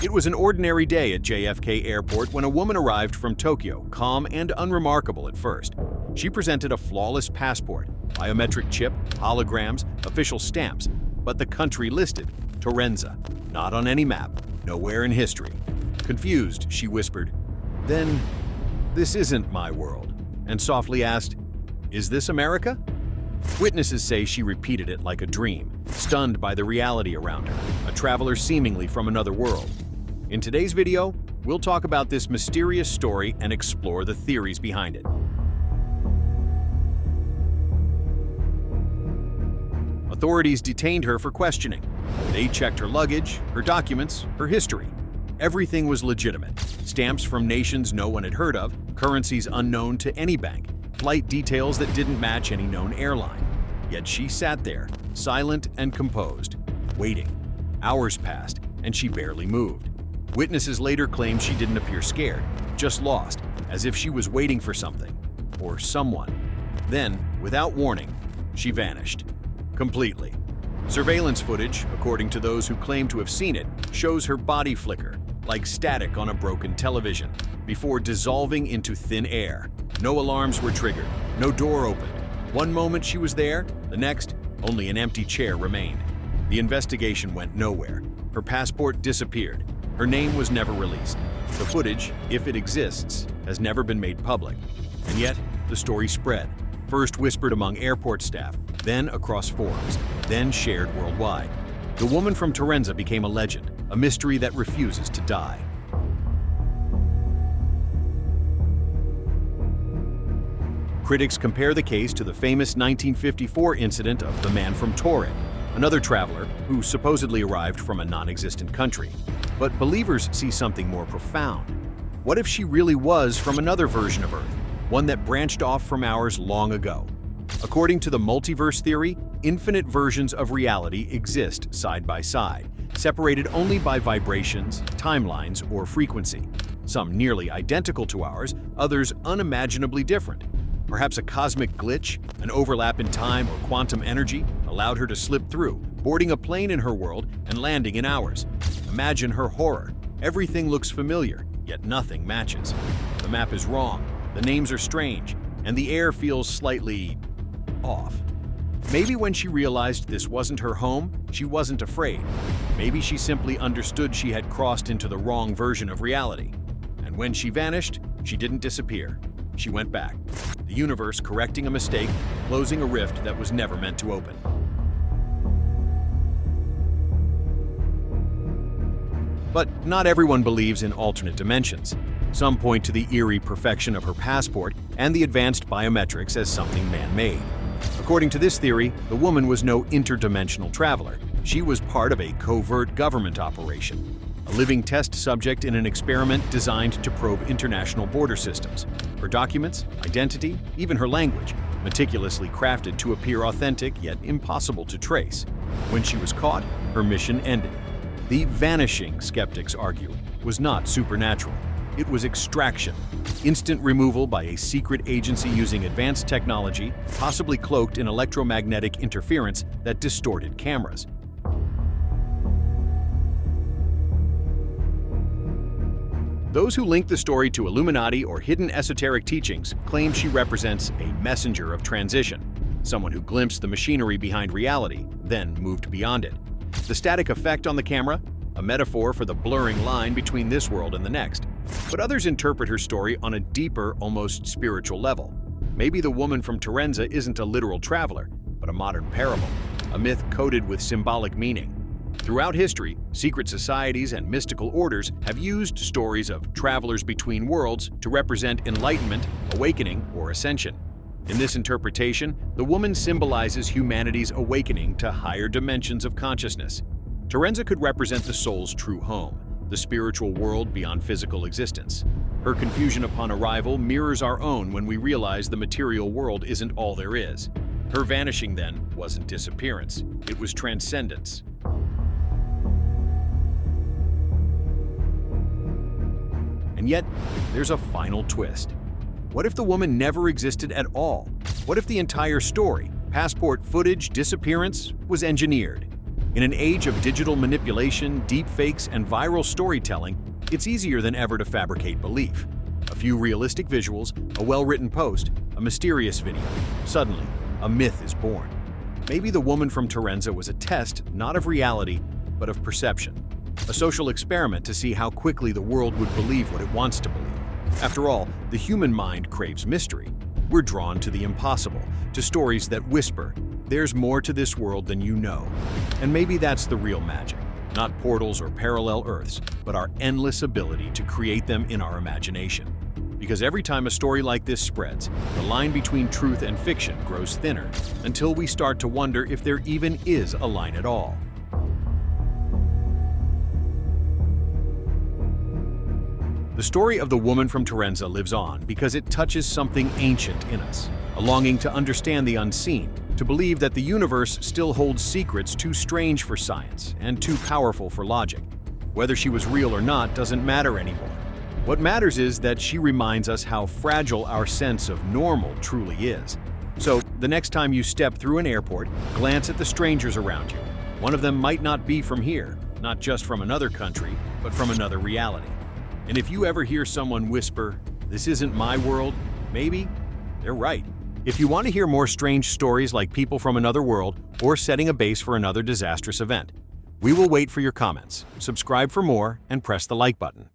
It was an ordinary day at JFK Airport when a woman arrived from Tokyo, calm and unremarkable at first. She presented a flawless passport, biometric chip, holograms, official stamps, but the country listed, Torenza, not on any map, nowhere in history. Confused, she whispered, "Then, this isn't my world," and softly asked, "Is this America?" Witnesses say she repeated it like a dream, stunned by the reality around her, a traveler seemingly from another world. In today's video, we'll talk about this mysterious story and explore the theories behind it. Authorities detained her for questioning. They checked her luggage, her documents, her history. Everything was legitimate. Stamps from nations no one had heard of, currencies unknown to any bank, flight details that didn't match any known airline. Yet she sat there, silent and composed, waiting. Hours passed, and she barely moved. Witnesses later claimed she didn't appear scared, just lost, as if she was waiting for something, or someone. Then, without warning, she vanished. Completely. Surveillance footage, according to those who claim to have seen it, shows her body flicker, like static on a broken television, before dissolving into thin air. No alarms were triggered, no door opened. One moment she was there, the next, only an empty chair remained. The investigation went nowhere. Her passport disappeared. Her name was never released. The footage, if it exists, has never been made public. And yet, the story spread, first whispered among airport staff, then across forums, then shared worldwide. The woman from Torenza became a legend, a mystery that refuses to die. Critics compare the case to the famous 1954 incident of the man from Torenza, another traveler who supposedly arrived from a non-existent country. But believers see something more profound. What if she really was from another version of Earth, one that branched off from ours long ago? According to the multiverse theory, infinite versions of reality exist side by side, separated only by vibrations, timelines, or frequency. Some nearly identical to ours, others unimaginably different. Perhaps a cosmic glitch, an overlap in time or quantum energy allowed her to slip through, boarding a plane in her world and landing in ours. Imagine her horror. Everything looks familiar, yet nothing matches. The map is wrong, the names are strange, and the air feels slightly off. Maybe when she realized this wasn't her home, she wasn't afraid. Maybe she simply understood she had crossed into the wrong version of reality. And when she vanished, she didn't disappear. She went back. The universe correcting a mistake, closing a rift that was never meant to open. But not everyone believes in alternate dimensions. Some point to the eerie perfection of her passport and the advanced biometrics as something man-made. According to this theory, the woman was no interdimensional traveler. She was part of a covert government operation, a living test subject in an experiment designed to probe international border systems. Her documents, identity, even her language, meticulously crafted to appear authentic yet impossible to trace. When she was caught, her mission ended. The vanishing, skeptics argue, was not supernatural. It was extraction, instant removal by a secret agency using advanced technology, possibly cloaked in electromagnetic interference that distorted cameras. Those who link the story to Illuminati or hidden esoteric teachings claim she represents a messenger of transition, someone who glimpsed the machinery behind reality, then moved beyond it. The static effect on the camera, a metaphor for the blurring line between this world and the next. But others interpret her story on a deeper, almost spiritual level. Maybe the woman from Torenza isn't a literal traveler, but a modern parable, a myth coded with symbolic meaning. Throughout history, secret societies and mystical orders have used stories of travelers between worlds to represent enlightenment, awakening, or ascension. In this interpretation, the woman symbolizes humanity's awakening to higher dimensions of consciousness. Torenza could represent the soul's true home, the spiritual world beyond physical existence. Her confusion upon arrival mirrors our own when we realize the material world isn't all there is. Her vanishing, then, wasn't disappearance. It was transcendence. And yet, there's a final twist. What if the woman never existed at all? What if the entire story, passport footage, disappearance, was engineered? In an age of digital manipulation, deepfakes, and viral storytelling, it's easier than ever to fabricate belief. A few realistic visuals, a well-written post, a mysterious video. Suddenly, a myth is born. Maybe the woman from Torenza was a test, not of reality, but of perception. A social experiment to see how quickly the world would believe what it wants to believe. After all, the human mind craves mystery. We're drawn to the impossible, to stories that whisper, "There's more to this world than you know." And maybe that's the real magic. Not portals or parallel Earths, but our endless ability to create them in our imagination. Because every time a story like this spreads, the line between truth and fiction grows thinner, until we start to wonder if there even is a line at all. The story of the woman from Torenza lives on because it touches something ancient in us, a longing to understand the unseen, to believe that the universe still holds secrets too strange for science and too powerful for logic. Whether she was real or not doesn't matter anymore. What matters is that she reminds us how fragile our sense of normal truly is. So, the next time you step through an airport, glance at the strangers around you. One of them might not be from here, not just from another country, but from another reality. And if you ever hear someone whisper, "This isn't my world," maybe they're right. If you want to hear more strange stories like people from another world or setting a base for another disastrous event, we will wait for your comments. Subscribe for more and press the like button.